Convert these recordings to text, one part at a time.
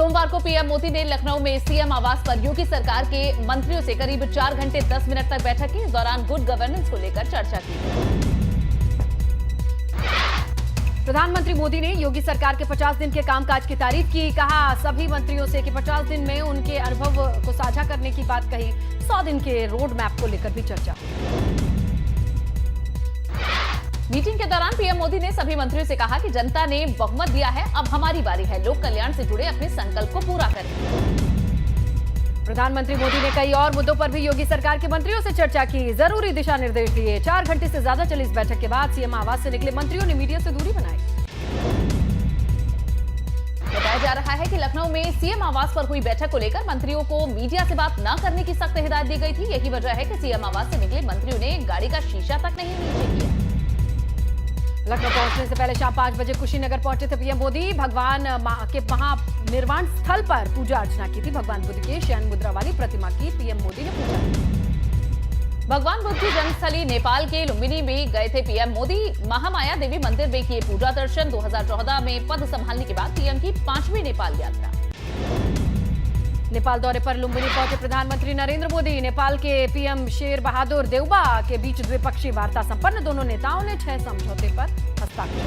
सोमवार को पीएम मोदी ने लखनऊ में सीएम आवास पर योगी सरकार के मंत्रियों से करीब 4 घंटे 10 मिनट तक बैठक की। इस दौरान गुड गवर्नेंस को लेकर चर्चा की। प्रधानमंत्री मोदी ने योगी सरकार के 50 दिन के कामकाज की तारीफ की। कहा सभी मंत्रियों से कि 50 दिन में उनके अनुभव को साझा करने की बात कही। 100 दिन के रोड मैप को लेकर भी चर्चा हुई। मीटिंग के दौरान पीएम मोदी ने सभी मंत्रियों से कहा कि जनता ने बहुमत दिया है, अब हमारी बारी है, लोक कल्याण से जुड़े अपने संकल्प को पूरा करें। प्रधानमंत्री मोदी ने कई और मुद्दों पर भी योगी सरकार के मंत्रियों से चर्चा की, जरूरी दिशा निर्देश दिए। 4 घंटे से ज्यादा चली इस बैठक के बाद सीएम आवास से निकले मंत्रियों ने मीडिया से दूरी बनाई। बताया जा रहा है कि लखनऊ में सीएम आवास पर हुई बैठक को लेकर मंत्रियों को मीडिया से बात न करने की सख्त हिदायत दी गई थी। यही वजह है कि सीएम आवास से निकले मंत्रियों ने गाड़ी का शीशा तक नहीं नीचे किया। लखनऊ पहुंचने से पहले शाम 5 बजे कुशीनगर पहुंचे थे पीएम मोदी। भगवान के महानिर्वाण स्थल पर पूजा अर्चना की थी। भगवान बुद्ध के शयन मुद्रा वाली प्रतिमा की पीएम मोदी ने पूजा की। भगवान बुद्ध की जन्मस्थली नेपाल के लुम्बिनी में गए थे पीएम मोदी। महामाया देवी मंदिर में किए पूजा दर्शन। 2014 में पद संभालने के बाद पीएम की 5वीं नेपाल यात्रा। नेपाल दौरे पर लुम्बिनी पहुंचे प्रधानमंत्री नरेंद्र मोदी। नेपाल के पीएम शेर बहादुर देउबा के बीच द्विपक्षीय वार्ता संपन्न। दोनों नेताओं ने 6 समझौते पर हस्ताक्षर।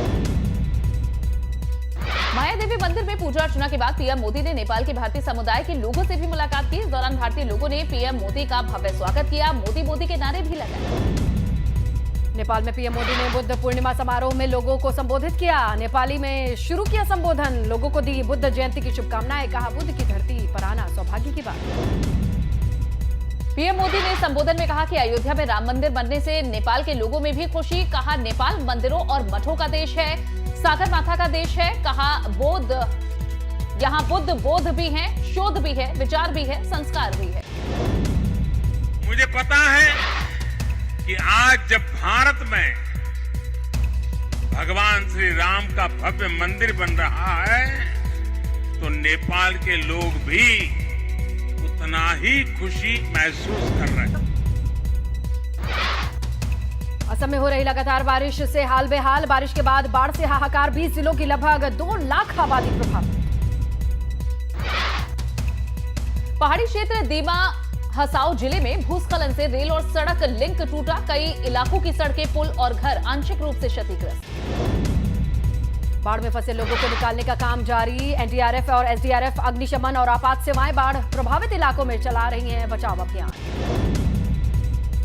माया देवी मंदिर में पूजा अर्चना के बाद पीएम मोदी ने नेपाल के भारतीय समुदाय के लोगों से भी मुलाकात की। इस दौरान भारतीय लोगों ने पीएम मोदी का भव्य स्वागत किया। मोदी मोदी के नारे भी लगाए। नेपाल में पीएम मोदी ने बुद्ध पूर्णिमा समारोह में लोगों को संबोधित किया। नेपाली में शुरू किया संबोधन। लोगों को दी बुद्ध जयंती की शुभकामनाएं। कहा बुद्ध की धरती पर आना सौभाग्य की बात। पीएम मोदी ने संबोधन में कहा कि अयोध्या में राम मंदिर बनने से नेपाल के लोगों में भी खुशी। कहा नेपाल मंदिरों और मठों का देश है, सागर माथा का देश है। कहा यहाँ बुद्ध बोध भी है, शोध भी है, विचार भी है, संस्कार भी है। मुझे पता है कि आज जब भारत में भगवान श्री राम का भव्य मंदिर बन रहा है तो नेपाल के लोग भी उतना ही खुशी महसूस कर रहे हैं। असम में हो रही लगातार बारिश से हाल बेहाल। बारिश के बाद बाढ़ से हाहाकार। 20 जिलों की लगभग 2 लाख आबादी प्रभावित। पहाड़ी क्षेत्र दीमा हसाओ जिले में भूस्खलन से रेल और सड़क लिंक टूटा। कई इलाकों की सड़कें, पुल और घर आंशिक रूप से क्षतिग्रस्त। बाढ़ में फंसे लोगों को निकालने का काम जारी। एनडीआरएफ और एसडीआरएफ, अग्निशमन और आपात सेवाएं बाढ़ प्रभावित इलाकों में चला रही हैं बचाव अभियान।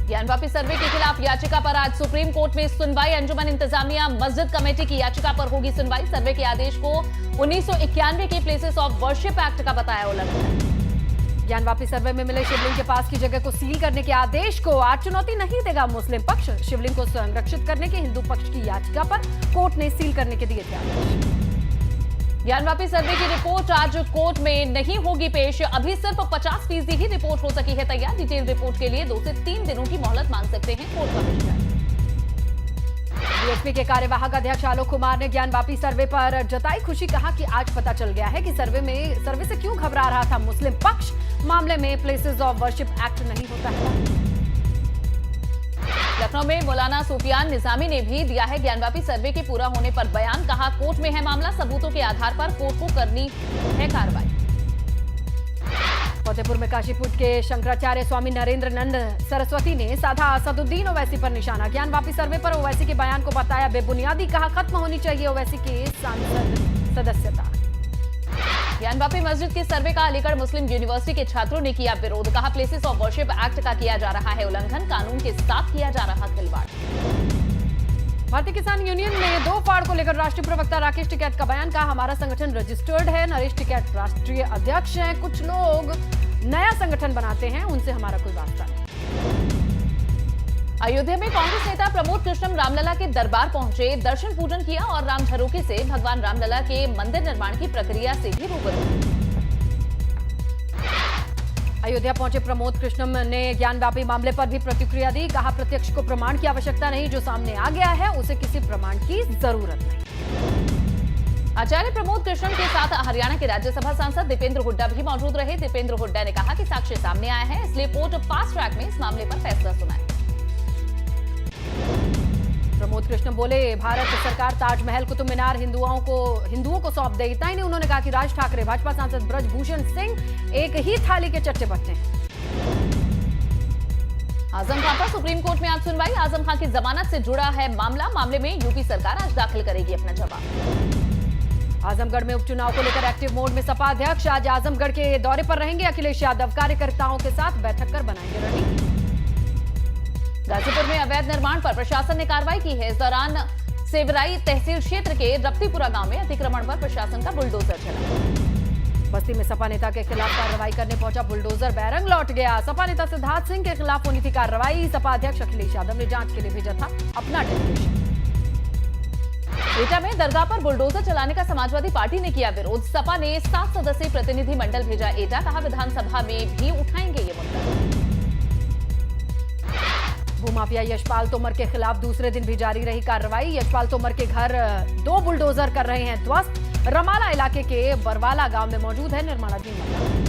ज्ञानवापी सर्वे के खिलाफ याचिका पर आज सुप्रीम कोर्ट में सुनवाई। अंजुमन इंतजामिया मस्जिद कमेटी की याचिका पर होगी सुनवाई। सर्वे के आदेश को 1991 के प्लेसेस ऑफ वर्शिप एक्ट का बताया उल्लंघन। ज्ञानवापी सर्वे में मिले शिवलिंग के पास की जगह को सील करने के आदेश को आज चुनौती नहीं देगा मुस्लिम पक्ष। शिवलिंग को संरक्षित करने के हिंदू पक्ष की याचिका पर कोर्ट ने सील करने के दिए थे आदेश। ज्ञानवापी सर्वे की रिपोर्ट आज कोर्ट में नहीं होगी पेश। अभी सिर्फ 50% ही रिपोर्ट हो सकी है तैयार। डिटेल रिपोर्ट के लिए 2 से 3 दिनों की मोहलत मांग सकते हैं कोर्ट कमिश्नर। बीएसपी के कार्यवाहक अध्यक्ष आलोक कुमार ने ज्ञानवापी सर्वे पर जताई खुशी। कहा कि आज पता चल गया है कि सर्वे से क्यों घबरा रहा था मुस्लिम पक्ष। मामले में प्लेसेस ऑफ वर्शिप एक्ट नहीं होता है। लखनऊ में मौलाना सुफियान निजामी ने भी दिया है ज्ञानवापी सर्वे के पूरा होने पर बयान। कहा कोर्ट में है मामला, सबूतों के आधार पर कोर्ट को करनी है कार्रवाई। फतेहपुर में काशीपुर के शंकराचार्य स्वामी नरेंद्र नंद सरस्वती ने साधा असदुद्दीन ओवैसी पर निशाना। ज्ञानवापी सर्वे पर ओवैसी के बयान को बताया बेबुनियादी। कहा खत्म होनी चाहिए ओवैसी की सांसद सदस्यता। ज्ञानवापी मस्जिद के सर्वे का अलीगढ़ मुस्लिम यूनिवर्सिटी के छात्रों ने किया विरोध। कहा प्लेसेस ऑफ वर्शिप एक्ट का किया जा रहा है उल्लंघन, कानून के साथ किया जा रहा खिलवाड़। भारतीय किसान यूनियन ने 2 फाड़ को लेकर राष्ट्रीय प्रवक्ता राकेश टिकैत का बयान। कहा हमारा संगठन रजिस्टर्ड है। नरेश टिकैत राष्ट्रीय अध्यक्ष हैं। कुछ लोग नया संगठन बनाते हैं, उनसे हमारा कोई वास्ता नहीं। अयोध्या में कांग्रेस नेता प्रमोद कृष्णम रामलला के दरबार पहुंचे, दर्शन पूजन किया और राम झरोखे से भगवान रामलला के मंदिर निर्माण की प्रक्रिया से भी रूबरू। अयोध्या पहुंचे प्रमोद कृष्णम ने ज्ञानवापी मामले पर भी प्रतिक्रिया दी। कहा प्रत्यक्ष को प्रमाण की आवश्यकता नहीं, जो सामने आ गया है उसे किसी प्रमाण की जरूरत नहीं। आचार्य प्रमोद कृष्णम के साथ हरियाणा के राज्यसभा सांसद दीपेंद्र हुड्डा भी मौजूद रहे। दीपेंद्र हुड्डा ने कहा कि साक्ष्य सामने आया है, इसलिए कोर्ट फास्ट ट्रैक में इस मामले पर फैसला सुनाए। प्रमोद कृष्ण बोले, भारत सरकार ताजमहल, कुतुब मीनार हिंदुओं को सौंप दे। इतना ही नहीं, उन्होंने कहा कि राज ठाकरे भाजपा सांसद ब्रजभूषण सिंह एक ही थाली के चट्टे बट्टे हैं। आजम खान पर सुप्रीम कोर्ट में आज सुनवाई। आजम खान की जमानत से जुड़ा है मामले में यूपी सरकार आज दाखिल करेगी अपना जवाब। आजमगढ़ में उपचुनाव को लेकर एक्टिव मोड में सपा अध्यक्ष आज आजमगढ़ के दौरे पर रहेंगे अखिलेश यादव। कार्यकर्ताओं के साथ बैठक कर बनाएंगे रणनीति। गाजीपुर में अवैध निर्माण पर प्रशासन ने कार्रवाई की है। इस दौरान सेवराई तहसील क्षेत्र के रप्तीपुरा गांव में अतिक्रमण पर प्रशासन का बुलडोजर चला। बस्ती में सपा नेता के खिलाफ कार्रवाई करने पहुंचा बुलडोजर बैरंग लौट गया। सपा नेता सिद्धार्थ सिंह के खिलाफ होनी थी कार्रवाई। सपा अध्यक्ष अखिलेश यादव ने जांच के लिए भेजा था अपना डेलीगेशन। एटा में दरगाह पर बुलडोजर चलाने का समाजवादी पार्टी ने किया विरोध। सपा ने 7 सदस्यीय प्रतिनिधि मंडल भेजा एटा। कहा विधानसभा में भी उठाएंगे ये मुद्दा। भूमाफिया यशपाल तोमर के खिलाफ दूसरे दिन भी जारी रही कार्रवाई। यशपाल तोमर के घर 2 बुलडोजर कर रहे हैं ध्वस्त। रमाला इलाके के बरवाला गांव में मौजूद है निर्माणाधीन मकान।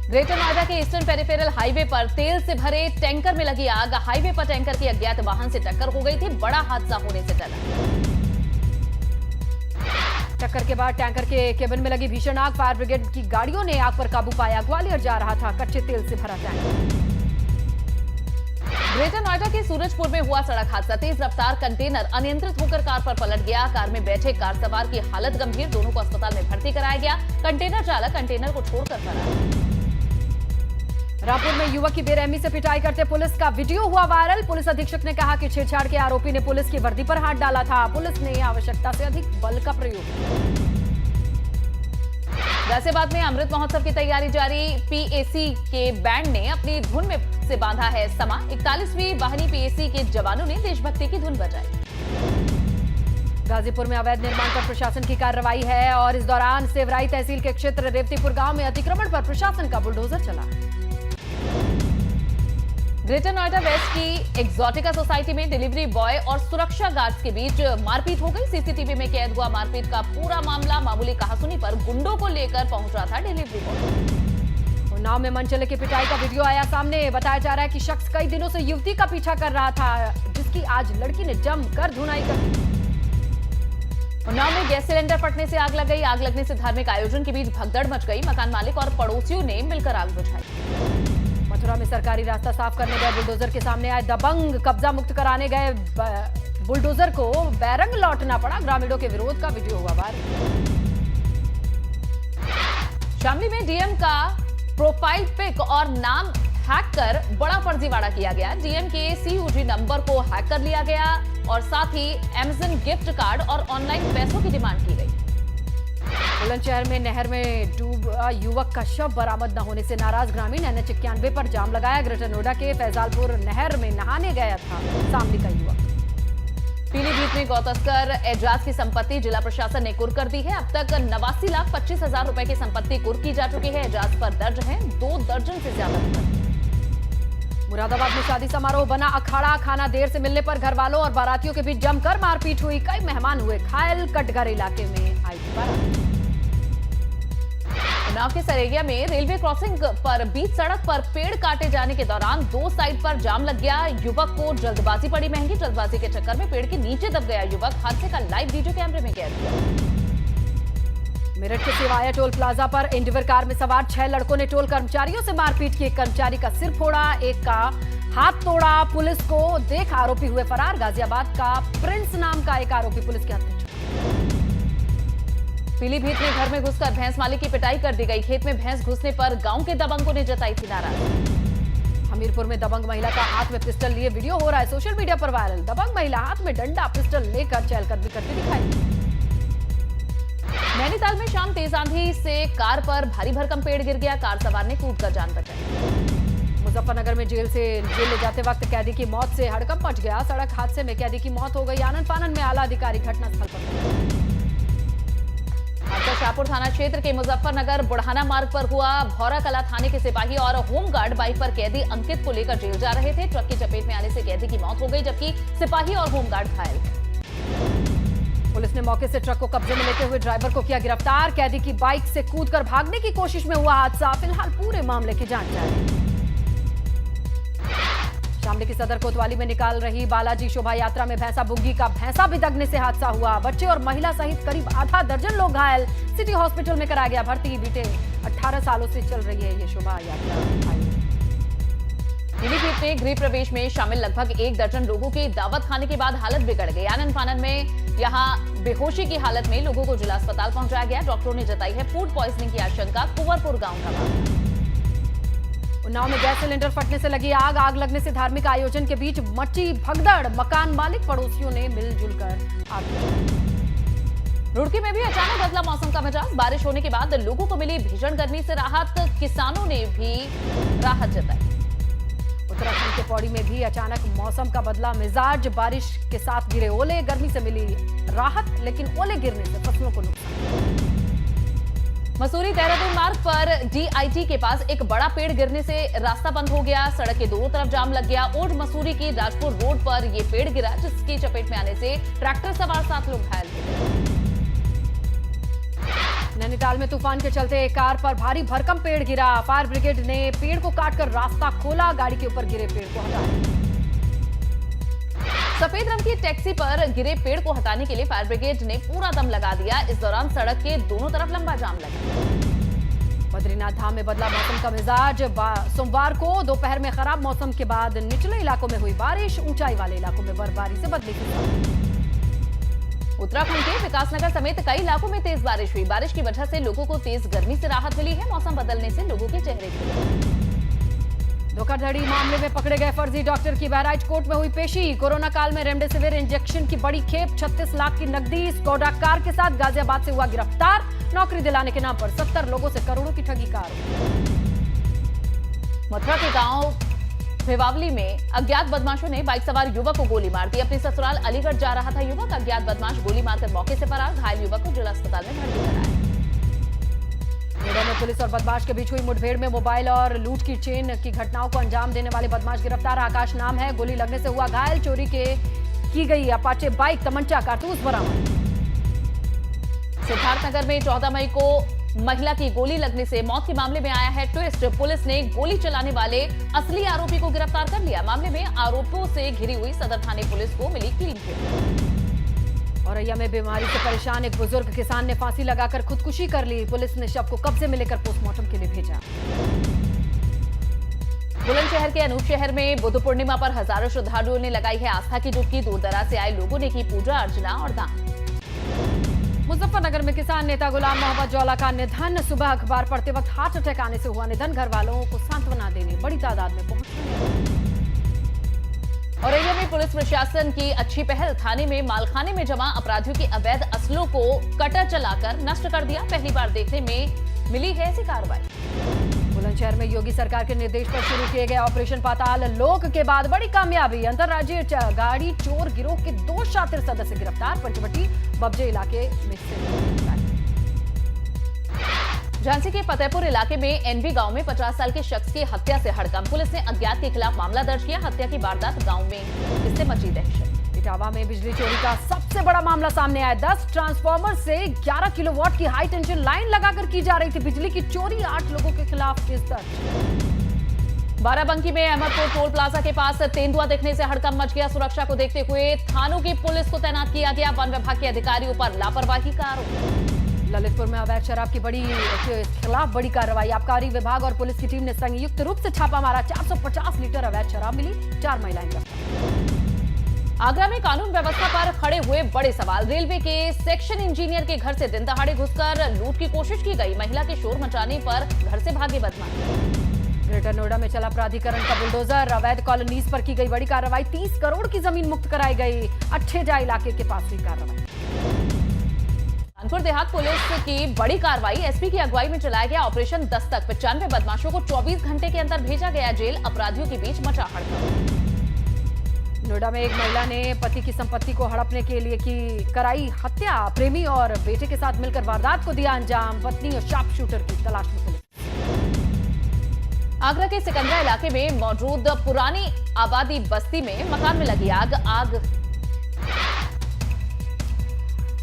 ग्रेटर नोएडा के ईस्टर्न पेरिफेरल हाईवे पर तेल से भरे टैंकर में लगी आग। हाईवे पर टैंकर की अज्ञात वाहन से टक्कर हो गई थी। बड़ा हादसा होने से टला। टक्कर के बाद टैंकर के केबिन में लगी भीषण आग। फायर ब्रिगेड की गाड़ियों ने आग पर काबू पाया। ग्वालियर जा रहा था कच्चे तेल से भरा टैंकर। ग्रेटर नोएडा के सूरजपुर में हुआ सड़क हादसा। तेज रफ्तार कंटेनर अनियंत्रित होकर कार पर पलट गया। कार में बैठे कार सवार की हालत गंभीर। दोनों को अस्पताल में भर्ती कराया गया। कंटेनर चालक कंटेनर को छोड़कर फरार। रायपुर में युवक की बेरहमी से पिटाई करते पुलिस का वीडियो हुआ वायरल। पुलिस अधीक्षक ने कहा कि छेड़छाड़ के आरोपी ने पुलिस की वर्दी पर हाथ डाला था। पुलिस ने आवश्यकता से अधिक बल का प्रयोग किया। गाजियाबाद में अमृत महोत्सव की तैयारी जारी। पीएसी के बैंड ने अपनी धुन में से बांधा है समा। 41वीं वाहिनी पीएसी के जवानों ने देशभक्ति की धुन बजाई। गाजीपुर में अवैध निर्माण पर प्रशासन की कार्रवाई है और इस दौरान सेवराई तहसील के क्षेत्र रेवतीपुर गांव में अतिक्रमण पर प्रशासन का बुलडोजर चला। ग्रेटर नोएडा वेस्ट की एक्सोटिका सोसाइटी में डिलीवरी बॉय और सुरक्षा गार्ड्स के बीच मारपीट हो गई। सीसीटीवी में कैद हुआ मारपीट का पूरा मामला। मामूली कहासुनी पर गुंडों को लेकर पहुंचा था डिलीवरी बॉय। उन्नाव में मनचले की पिटाई का वीडियो आया सामने। बताया जा रहा है कि शख्स कई दिनों से युवती का पीछा कर रहा था, जिसकी आज लड़की ने जमकर धुनाई कर दी। उन्नाव में गैस सिलेंडर फटने से आग लग गई। आग लगने से धार्मिक आयोजन के बीच भगदड़ मच गई। मकान मालिक और पड़ोसियों ने मिलकर आग बुझाई। मथुरा में सरकारी रास्ता साफ करने गए बुलडोजर के सामने आए दबंग। कब्जा मुक्त कराने गए बुलडोजर को बैरंग लौटना पड़ा। ग्रामीणों के विरोध का वीडियो हुआ वायरल। शामली में डीएम का प्रोफाइल पिक और नाम हैक कर बड़ा फर्जीवाड़ा किया गया। डीएम के सीयूजी नंबर को हैक कर लिया गया और साथ ही अमेजन गिफ्ट कार्ड और ऑनलाइन पैसों की डिमांड की गई। बुलंदशहर में नहर में डूबा युवक का शव बरामद न होने से नाराज ग्रामीण। NH 91 पर जाम लगाया। ग्रेटर नोएडा के फैजालपुर नहर में नहाने गया था शामली का युवक। पीलीभीत में गौतस्कर एजाज की संपत्ति जिला प्रशासन ने कुर्क कर दी है। अब तक 89,25,000 रुपए की संपत्ति कुर्क की जा चुकी है। एजाज पर दर्ज है 2 दर्जन से ज्यादा मुकदमे। मुरादाबाद में शादी समारोह बना अखाड़ा। खाना देर से मिलने पर घर वालों और बारातियों के बीच जमकर मारपीट हुई। कई मेहमान हुए घायल। कटघर इलाके में आई थी बारात। उन्नाव के सरेगिया में रेलवे क्रॉसिंग पर बीच सड़क पर पेड़ काटे जाने के दौरान 2 साइड पर जाम लग गया। युवक को जल्दबाजी पड़ी महंगी। जल्दबाजी के चक्कर में पेड़ के नीचे दब गया युवक। हादसे का लाइव वीडियो कैमरे में कैद किया। मेरठ के सिवाया टोल प्लाजा पर एंडीवर कार में सवार 6 लड़कों ने टोल कर्मचारियों से मारपीट की। एक कर्मचारी का सिर फोड़ा, एक का हाथ तोड़ा। पुलिस को देख आरोपी हुए फरार। गाजियाबाद का प्रिंस नाम का एक आरोपी पुलिस के हाथ में छूटा। पीलीभीत में घर में घुसकर भैंस मालिक की पिटाई कर दी गई। खेत में भैंस घुसने पर गांव के दबंगों ने जताई थी नाराजगी। हमीरपुर में दबंग महिला का हाथ में पिस्टल लिए वीडियो हो रहा है सोशल मीडिया पर वायरल। दबंग महिला हाथ में डंडा पिस्टल लेकर चहलकदमी करती दिखाई दी। नैनीताल में शाम तेज आंधी से कार पर भारी भरकम पेड़ गिर गया। कार सवार ने कूदकर जान बचाई। मुजफ्फरनगर में जेल ले जाते वक्त कैदी की मौत से हड़कंप मच गया। सड़क हादसे में कैदी की मौत हो गई। आनन फानन में आला अधिकारी घटनास्थल पर। हादसा शाहपुर थाना क्षेत्र के मुजफ्फरनगर बुढ़ाना मार्ग पर हुआ। भौरा कला थाने के सिपाही और होमगार्ड बाइक पर कैदी अंकित को लेकर जेल जा रहे थे। ट्रक की चपेट में आने से कैदी की मौत हो गई, जबकि सिपाही और होमगार्ड घायल हैं। पुलिस ने मौके से ट्रक को कब्जे में लेते हुए ड्राइवर को किया गिरफ्तार। कैदी की बाइक से कूदकर भागने की कोशिश में हुआ हादसा। फिलहाल पूरे मामले की जांच जारी है। शामली की सदर कोतवाली में निकाल रही बालाजी शोभा यात्रा में भैंसा बुग्गी का भैंसा भी दगने से हादसा हुआ। बच्चे और महिला सहित करीब आधा दर्जन लोग घायल। सिटी हॉस्पिटल में कराया गया भर्ती। बीते 18 सालों से चल रही है ये शोभा यात्रा। पीलीभीत में गृह प्रवेश में शामिल लगभग 1 दर्जन लोगों की दावत खाने के बाद हालत बिगड़ गई। आनन फानन में यहां बेहोशी की हालत में लोगों को जिला अस्पताल पहुंचाया गया। डॉक्टरों ने जताई है फूड पॉइजनिंग की आशंका। कुंवरपुर गांव का मामला। उन्नाव में गैस सिलेंडर फटने से लगी आग। आग लगने से धार्मिक आयोजन के बीच मची भगदड़। मकान मालिक पड़ोसियों ने मिलजुल कर आग बुझाई। रुड़की में भी अचानक बदला मौसम का मिजाज। बारिश होने के बाद लोगों को मिली भीषण गर्मी से राहत। किसानों ने भी राहत जताई। उत्तराखंड के पौड़ी में भी अचानक मौसम का बदला मिजाज। बारिश के साथ गिरे ओले। गर्मी से मिली राहत, लेकिन ओले गिरने से फसलों को नुकसान। मसूरी देहरादून मार्ग पर DIT के पास एक बड़ा पेड़ गिरने से रास्ता बंद हो गया। सड़क के दोनों तरफ जाम लग गया। ओड मसूरी की राजपुर रोड पर यह पेड़ गिरा, जिसकी चपेट में आने से ट्रैक्टर सवार 7 लोग घायल हो गए। नैनीताल में तूफान के चलते एक कार पर भारी भरकम पेड़ गिरा। फायर ब्रिगेड ने पेड़ को काटकर रास्ता खोला। गाड़ी के ऊपर गिरे पेड़ को हटाया। सफेद रंग की टैक्सी पर गिरे पेड़ को हटाने के लिए फायर ब्रिगेड ने पूरा दम लगा दिया। इस दौरान सड़क के दोनों तरफ लंबा जाम लगा। बद्रीनाथ धाम में बदला मौसम का मिजाज। सोमवार को दोपहर में खराब मौसम के बाद निचले इलाकों में हुई बारिश। ऊंचाई वाले इलाकों में बर्फबारी से बदली की। उत्तराखंड के विकासनगर समेत कई इलाकों में तेज बारिश हुई। बारिश की वजह से लोगों को तेज गर्मी से राहत मिली है। मौसम बदलने से लोगों के चेहरे खिले। धोखाधड़ी मामले में पकड़े गए फर्जी डॉक्टर की बहराइच कोर्ट में हुई पेशी। कोरोना काल में रेमडेसिविर इंजेक्शन की बड़ी खेप। 36 लाख की नकदी। स्कोडा कार के साथ गाजियाबाद से हुआ गिरफ्तार। नौकरी दिलाने के नाम पर 70 लोगों से करोड़ों की ठगी का आरोप। मथुरा के गांव भिवावली में अज्ञात बदमाशों ने बाइक सवार युवक को गोली मार दी। अपने ससुराल अलीगढ़ जा रहा था युवक। अज्ञात बदमाश गोली मारकर मौके से फरार। घायल युवक को जिला अस्पताल में भर्ती कराया। नोएडा में पुलिस और बदमाश के बीच हुई मुठभेड़ में मोबाइल और लूट की चेन की घटनाओं को अंजाम देने वाले बदमाश गिरफ्तार। आकाश नाम है। गोली लगने से हुआ घायल। चोरी की गई अपाचे बाइक, तमंचा, कारतूस बरामद। सिद्धार्थनगर में 14 मई को महिला की गोली लगने से मौत के मामले में आया है ट्विस्ट। पुलिस ने गोली चलाने वाले असली आरोपी को गिरफ्तार कर लिया। मामले में आरोपियों से घिरी हुई सदर थाने पुलिस को मिली क्लीन चिट। औरैया में बीमारी से परेशान एक बुजुर्ग किसान ने फांसी लगाकर खुदकुशी कर ली। पुलिस ने शव को कब्जे में लेकर पोस्टमार्टम के लिए भेजा। बुलंदशहर के अनूप शहर में बुद्ध पूर्णिमा पर हजारों श्रद्धालुओं ने लगाई है आस्था की डुबकी। दूर दराज से आए लोगों ने की पूजा अर्चना और दान। मुजफ्फरनगर में किसान नेता गुलाम मोहम्मद जौला का निधन। सुबह अखबार पढ़ते वक्त हार्ट अटैक आने से हुआ निधन। घर वालों को सांत्वना देने बड़ी तादाद में पहुंचे। औरैया में पुलिस प्रशासन की अच्छी पहल। थाने में मालखाने में जमा अपराधियों के अवैध असलों को कटर चलाकर नष्ट कर दिया। पहली बार देखने में मिली है ऐसी कार्रवाई। बुलंदशहर में योगी सरकार के निर्देश पर शुरू किए गए ऑपरेशन पाताल लोक के बाद बड़ी कामयाबी। अंतर्राज्यीय गाड़ी चोर गिरोह के 2 शातिर सदस्य गिरफ्तार। पंचवटी बब्जे इलाके में से। झांसी के फतेहपुर इलाके में NB गांव में 50 साल के शख्स की हत्या से हड़कंप। पुलिस ने अज्ञात के खिलाफ मामला दर्ज किया। हत्या की वारदात गांव में, इससे मची दहशत। इटावा में बिजली चोरी का सबसे बड़ा मामला सामने आया। 10 ट्रांसफार्मर से 11 किलोवाट की हाई टेंशन लाइन लगाकर की जा रही थी बिजली की चोरी। 8 लोगों के खिलाफ केस दर्ज। बाराबंकी में अहमदपुर टोल प्लाजा के पास तेंदुआ देखने से हड़कंप मच गया। सुरक्षा को देखते हुए थानों की पुलिस को तैनात किया गया। वन विभाग के अधिकारियों पर लापरवाही का आरोप। ललितपुर में अवैध शराब की खिलाफ बड़ी कार्रवाई। आबकारी विभाग और पुलिस की टीम ने संयुक्त रूप से छापा मारा। 450 लीटर अवैध शराब मिली। 4 महिलाएं गिरफ्तार। आगरा में कानून व्यवस्था पर खड़े हुए बड़े सवाल। रेलवे के सेक्शन इंजीनियर के घर से दिन दहाड़े घुसकर लूट की कोशिश की गई। महिला के शोर मचाने पर घर से भागे बदमाश। ग्रेटर नोएडा में चला प्राधिकरण का बुलडोजर। अवैध कॉलोनीज पर की गई बड़ी कार्रवाई। 30 करोड़ की जमीन मुक्त कराई गई। अच्छेजा इलाके के पास हुई कार्रवाई। कानपुर देहात पुलिस की बड़ी कार्रवाई। एसपी की अगुवाई में चलाया गया ऑपरेशन दस्तक। 95 बदमाशों को 24 घंटे के अंदर भेजा गया जेल। अपराधियों के बीच मचा हड़कंप। नोएडा में एक महिला ने पति की संपत्ति को हड़पने के लिए कराई हत्या। प्रेमी और बेटे के साथ मिलकर वारदात को दिया अंजाम। पत्नी और शार्प शूटर की तलाश में पुलिस। आगरा के सिकंदरा इलाके में मौजूद पुरानी आबादी बस्ती में मकान में लगी आग।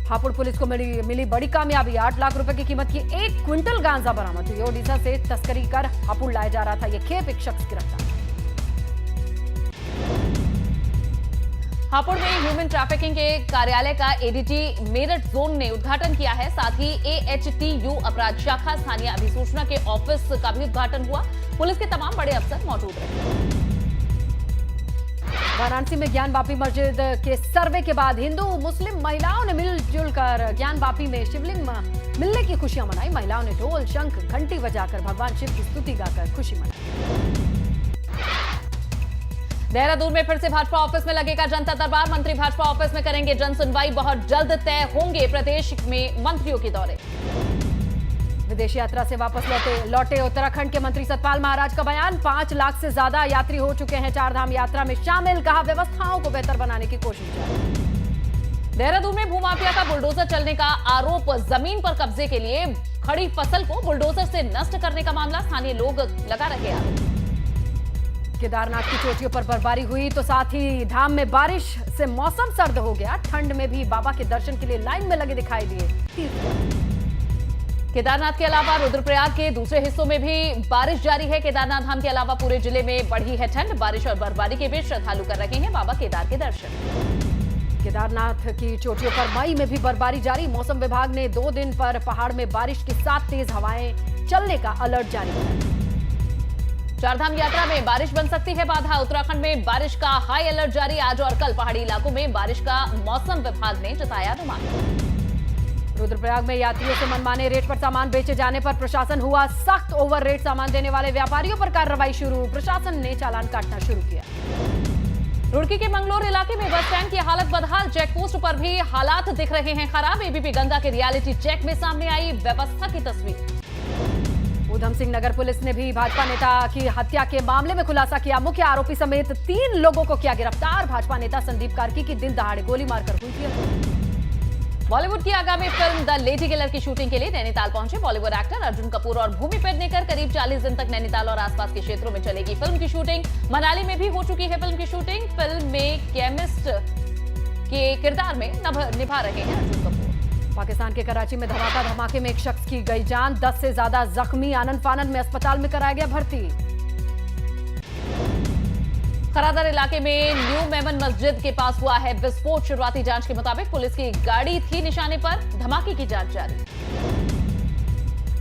हापुड़ पुलिस को मिली बड़ी कामयाबी। 8 लाख रुपए की कीमत की 1 क्विंटल गांजा बरामद हुई। ओडिशा से तस्करी कर हापुड़ लाया जा रहा था ये खेप। एक शख्स गिरफ्तार। हापुड़ में ह्यूमन ट्रैफिकिंग के कार्यालय का एडीजी मेरठ जोन ने उद्घाटन किया है। साथ ही AHTU अपराध शाखा स्थानीय अभिसूचना के ऑफिस का भी उद्घाटन हुआ। पुलिस के तमाम बड़े अफसर मौजूद रहे। वाराणसी में ज्ञान वापी मस्जिद के सर्वे के बाद हिंदू मुस्लिम महिलाओं ने मिलजुल कर ज्ञान वापी में शिवलिंग मिलने की खुशियां मनाई। महिलाओं ने ढोल शंख घंटी बजाकर भगवान शिव की स्तुति गाकर खुशी मनाई। देहरादून में फिर से भाजपा ऑफिस में लगेगा जनता दरबार। मंत्री भाजपा ऑफिस में करेंगे जन सुनवाई। बहुत जल्द तय होंगे प्रदेश में मंत्रियों के दौरे। विदेश यात्रा से वापस लौटे उत्तराखंड के मंत्री सतपाल महाराज का बयान। 5 लाख से ज्यादा यात्री हो चुके हैं चारधाम यात्रा में शामिल। कहा व्यवस्थाओं को बेहतर बनाने की कोशिश जारी। देहरादून में भूमाफिया का बुलडोजर चलने का आरोप। जमीन पर कब्जे के लिए खड़ी फसल को बुलडोजर से नष्ट करने का मामला। स्थानीय लोग लगा रहे आरोप। केदारनाथ की चोटियों पर बर्फबारी हुई तो साथ ही धाम में बारिश से मौसम सर्द हो गया। ठंड में भी बाबा के दर्शन के लिए लाइन में लगे दिखाई दिए। केदारनाथ के अलावा रुद्रप्रयाग के दूसरे हिस्सों में भी बारिश जारी है। केदारनाथ धाम के अलावा पूरे जिले में बढ़ी है ठंड। बारिश और बर्फबारी के बीच श्रद्धालु कर रहे हैं बाबा केदार के दर्शन। केदारनाथ की चोटियों पर मई में भी बर्फबारी जारी। मौसम विभाग ने 2 दिन पर पहाड़ में बारिश के साथ तेज हवाएं चलने का अलर्ट जारी किया। चारधाम यात्रा में बारिश बन सकती है बाधा। उत्तराखंड में बारिश का हाई अलर्ट जारी। आज और कल पहाड़ी इलाकों में बारिश का मौसम विभाग ने जताया अनुमान। रुद्रप्रयाग में यात्रियों से मनमाने रेट पर सामान बेचे जाने पर प्रशासन हुआ सख्त। ओवर रेट सामान देने वाले व्यापारियों पर कार्रवाई शुरू। प्रशासन ने चालान काटना शुरू किया। रुड़की के मंगलोर इलाके में बस स्टैंड की हालत बदहाल। चेक पोस्ट पर भी हालात दिख रहे हैं खराब। एबीपी गंगा के रियलिटी चेक में सामने आई व्यवस्था की तस्वीर। ऊधम सिंह नगर पुलिस ने भी भाजपा नेता की हत्या के मामले में खुलासा किया। मुख्य आरोपी समेत 3 लोगों को किया गिरफ्तार। भाजपा नेता संदीप कार्की की दिन दहाड़े गोली मारकर हुई थी। बॉलीवुड की आगामी फिल्म द लेडी किलर की शूटिंग के लिए नैनीताल पहुंचे बॉलीवुड एक्टर अर्जुन कपूर और भूमि पेडनेकर। करीब 40 दिन तक नैनीताल और आसपास के क्षेत्रों में चलेगी फिल्म की शूटिंग। मनाली में भी हो चुकी है फिल्म की शूटिंग। फिल्म में केमिस्ट के किरदार में निभा रहे हैं अर्जुन कपूर। पाकिस्तान के कराची में धमाके में एक शख्स की गई जान। 10 से ज्यादा जख्मी। आनंद फानंद में अस्पताल में कराया गया भर्ती। खरादर इलाके में न्यू मेमन मस्जिद के पास हुआ है विस्फोट। शुरुआती जांच के मुताबिक पुलिस की गाड़ी थी निशाने पर। धमाके की जांच जारी।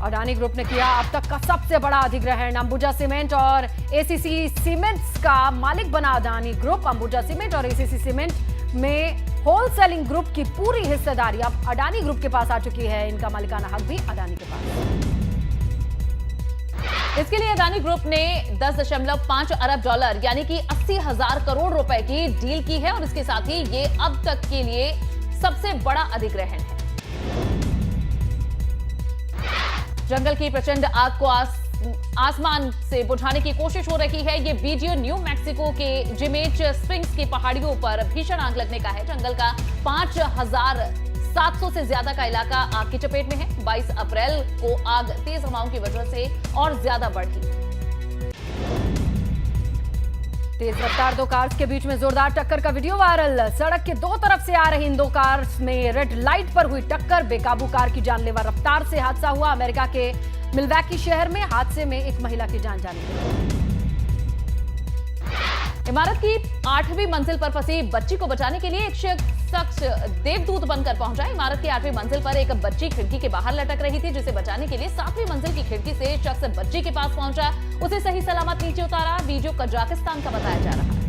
अडानी ग्रुप ने किया अब तक का सबसे बड़ा अधिग्रहण। अंबुजा सीमेंट और ACC सीमेंट्स का मालिक बना अडानी ग्रुप। अंबुजा सीमेंट और ACC सीमेंट में होलसेलिंग ग्रुप की पूरी हिस्सेदारी अब अडानी ग्रुप के पास आ चुकी है। इनका मालिकाना हक भी अडानी के पास। इसके लिए अडानी ग्रुप ने 10.5 अरब डॉलर यानी कि 80,000 करोड़ रुपए की डील की है और इसके साथ ही ये अब तक के लिए सबसे बड़ा अधिग्रहण है। जंगल की प्रचंड आग को आसमान से बुझाने की कोशिश हो रही है। ये वीडियो न्यू मैक्सिको के जिमेज स्प्रिंग्स की पहाड़ियों पर भीषण आग लगने का है। जंगल का 5,700 से ज्यादा का इलाका आग की चपेट में है। 22 अप्रैल को आग तेज हवाओं की वजह से और ज्यादा बढ़ी। तेज रफ्तार 2 कार्स के बीच में जोरदार टक्कर का वीडियो वायरल। सड़क के 2 तरफ से आ रही इन 2 कार्स में रेड लाइट पर हुई टक्कर। बेकाबू कार की जानलेवा रफ्तार से हादसा हुआ। अमेरिका के मिल्वॉकी शहर में हादसे में एक महिला की जान जाने लगी। इमारत की 8वीं मंजिल पर फंसी बच्ची को बचाने के लिए एक शख्स देवदूत बनकर पहुंचा। इमारत की 8वीं मंजिल पर एक बच्ची खिड़की के बाहर लटक रही थी, जिसे बचाने के लिए 7वीं मंजिल की खिड़की से शख्स बच्ची के पास पहुंचा, उसे सही सलामत नीचे उतारा। वीडियो कजाकिस्तान का बताया जा रहा है।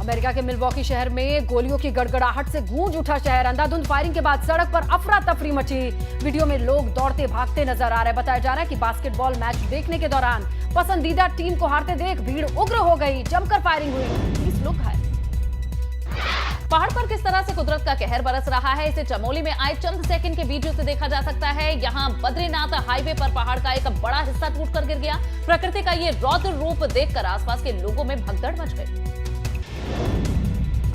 अमेरिका के मिल्वॉकी शहर में गोलियों की गड़गड़ाहट से गूंज उठा शहर। अंधाधुंध फायरिंग के बाद सड़क पर अफरा तफरी मची। वीडियो में लोग दौड़ते भागते नजर आ रहे हैं। बताया जा रहा है कि बास्केटबॉल मैच देखने के दौरान पसंदीदा टीम को हारते देख भीड़ उग्र हो गई। जमकर फायरिंग हुई। 30 लोग घायल। पहाड़ पर किस तरह से कुदरत का कहर बरस रहा है, इसे चमोली में आए चंद सेकंड के वीडियो से देखा जा सकता है। यहां बद्रीनाथ हाईवे पर पहाड़ का एक बड़ा हिस्सा टूटकर गिर गया। प्रकृति का ये रौद्र रूप देखकर आसपास के लोगों में भगदड़ मच गई।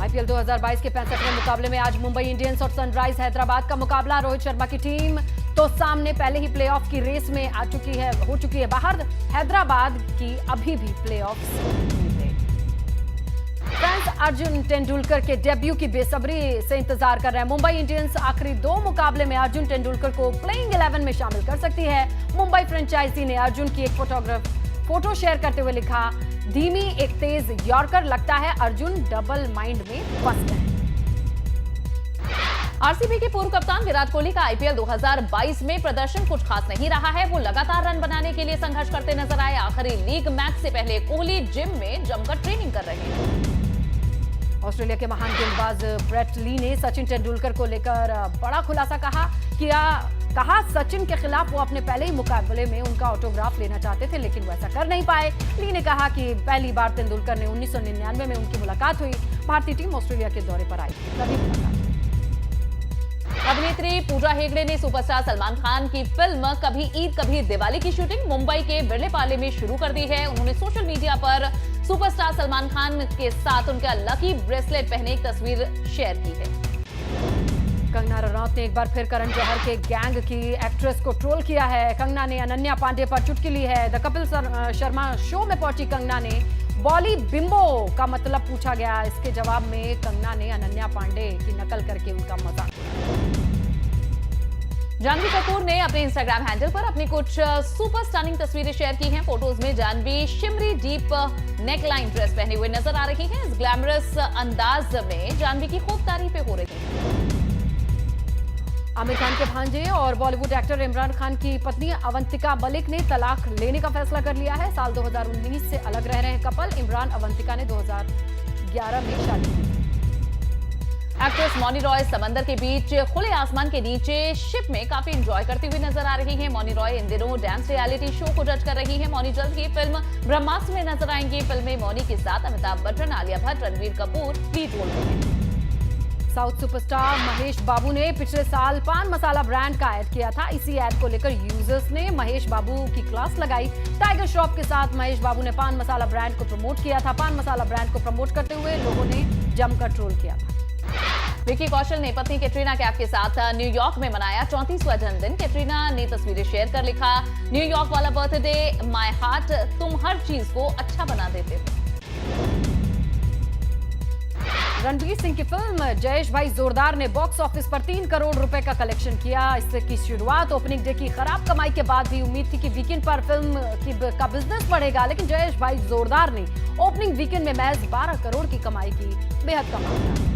IPL 2022 के 65वें मुकाबले में आज मुंबई इंडियंस और सनराइज हैदराबाद का मुकाबला। रोहित शर्मा की टीम तो सामने पहले ही प्लेऑफ की रेस में हो चुकी है बाहर। हैदराबाद की अभी भी प्लेऑफ फैंस अर्जुन तेंदुलकर के डेब्यू की बेसब्री से इंतजार कर रहे हैं। मुंबई इंडियंस आखिरी 2 मुकाबले में अर्जुन तेंदुलकर को प्लेइंग 11 में शामिल कर सकती है। मुंबई फ्रेंचाइजी ने अर्जुन की एक फोटो शेयर करते हुए लिखा, धीमी एक तेज यॉर्कर, लगता है अर्जुन डबल माइंड में फंस गए। आरसीबी के पूर्व कप्तान विराट कोहली का आईपीएल 2022 में प्रदर्शन कुछ खास नहीं रहा है। वो लगातार रन बनाने के लिए संघर्ष करते नजर आए। आखिरी लीग मैच से पहले कोहली जिम में जमकर ट्रेनिंग कर रहे हैं। ऑस्ट्रेलिया के महान गेंदबाज ब्रेट ली ने सचिन तेंदुलकर को लेकर बड़ा खुलासा कहा सचिन के खिलाफ वो अपने पहले ही मुकाबले में उनका ऑटोग्राफ लेना चाहते थे, लेकिन वो ऐसा कर नहीं पाए। ली ने कहा कि पहली बार तेंदुलकर ने 1999 में उनकी मुलाकात हुई। भारतीय टीम ऑस्ट्रेलिया के दौरे पर आई थी, तभी मुलाकात। अभिनेत्री पूजा हेगड़े ने सुपरस्टार सलमान खान की फिल्म कभी ईद कभी दिवाली की शूटिंग मुंबई के बिरले पाले में शुरू कर दी है। उन्होंने सोशल मीडिया पर सुपरस्टार सलमान खान के साथ उनका लकी ब्रेसलेट पहने एक तस्वीर शेयर की है। कंगना रनौत ने एक बार फिर करण जौहर के गैंग की एक्ट्रेस को ट्रोल किया है। कंगना ने अनन्या पांडे पर चुटकी ली है। द कपिल शर्मा शो में पहुंची कंगना ने बॉली बिम्बो का मतलब पूछा गया। इसके जवाब में कंगना ने अनन्या पांडे की नकल करके उनका मजाक उड़ाया। जानवी कपूर ने अपने इंस्टाग्राम हैंडल पर अपनी कुछ सुपर स्टनिंग तस्वीरें शेयर की हैं। फोटोज में Janhvi shimmery deep neckline dress पहने हुए नजर आ रही हैं। इस ग्लैमरस अंदाज में जानवी की खूब तारीफें हो रही हैं। आमिर खान के भांजे और बॉलीवुड एक्टर इमरान खान की पत्नी अवंतिका मलिक ने तलाक लेने का फैसला कर लिया है। साल 2019 से अलग रह रहे हैं कपल। इमरान अवंतिका ने 2011 में शादी की। एक्ट्रेस मौनी रॉय समंदर के बीच खुले आसमान के नीचे शिप में काफी एंजॉय करती हुई नजर आ रही हैं। मौनी रॉय इन दिनों डांस रियलिटी शो को जज कर रही हैं। मौनी जल्द ही फिल्म ब्रह्मास्त्र में नजर आएंगी। फिल्म में मौनी के साथ अमिताभ बच्चन, आलिया भट्ट, रणवीर कपूर लीड रोल में हैं। साउथ सुपरस्टार महेश बाबू ने पिछले साल पान मसाला ब्रांड का ऐड किया था। इसी ऐड को लेकर यूजर्स ने महेश बाबू की क्लास लगाई। टाइगर श्रॉफ के साथ महेश बाबू ने पान मसाला ब्रांड को प्रमोट किया था। पान मसाला ब्रांड को प्रमोट करते हुए लोगों ने जमकर ट्रोल किया था। विकी कौशल ने पत्नी कैटरीना कैफ के साथ न्यूयॉर्क में मनाया 34वां जन्मदिन। कैटरीना ने तस्वीरें शेयर कर लिखा, न्यूयॉर्क वाला बर्थडे माय हार्ट, तुम हर चीज को अच्छा बना देते हो। रणवीर सिंह की फिल्म जयेश भाई जोरदार ने बॉक्स ऑफिस पर 3 करोड़ रुपए का कलेक्शन किया। इसकी शुरुआत ओपनिंग डे की खराब कमाई के बाद भी उम्मीद थी कि वीकेंड पर फिल्म का बिजनेस बढ़ेगा, लेकिन जयेश भाई जोरदार ने ओपनिंग वीकेंड में महज 12 करोड़ की कमाई की। बेहद कमाल था।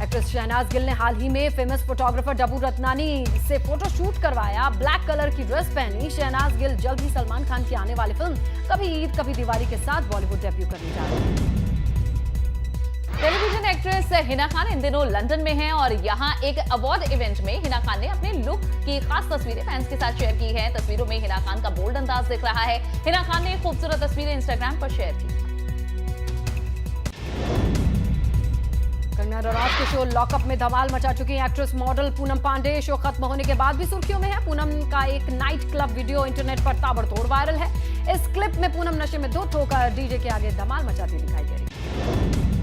एक्ट्रेस शहनाज गिल ने हाल ही में फेमस फोटोग्राफर डब्बू रत्नानी से फोटो शूट करवाया। ब्लैक कलर की ड्रेस पहनी शहनाज गिल जल्द ही सलमान खान की आने वाली फिल्म कभी ईद कभी दिवाली के साथ बॉलीवुड डेब्यू करने जा रही है। टेलीविजन एक्ट्रेस हिना खान इन दिनों लंदन में हैं और यहां एक अवार्ड इवेंट में हिना खान ने अपने लुक की खास तस्वीरें फैंस के साथ शेयर की हैं। तस्वीरों में हिना खान का बोल्ड अंदाज दिख रहा है। हिना खान ने खूबसूरत तस्वीरें इंस्टाग्राम पर शेयर की। कंगना रनौत के शो लॉकअप में धमाल मचा चुकी actress model Poonam Pandey show खत्म होने के बाद भी सुर्खियों में है। पूनम का एक नाइट क्लब वीडियो इंटरनेट पर ताबड़तोड़ वायरल है। इस क्लिप में पूनम नशे में धुत होकर डीजे के आगे धमाल मचाती दिखाई दे रही है।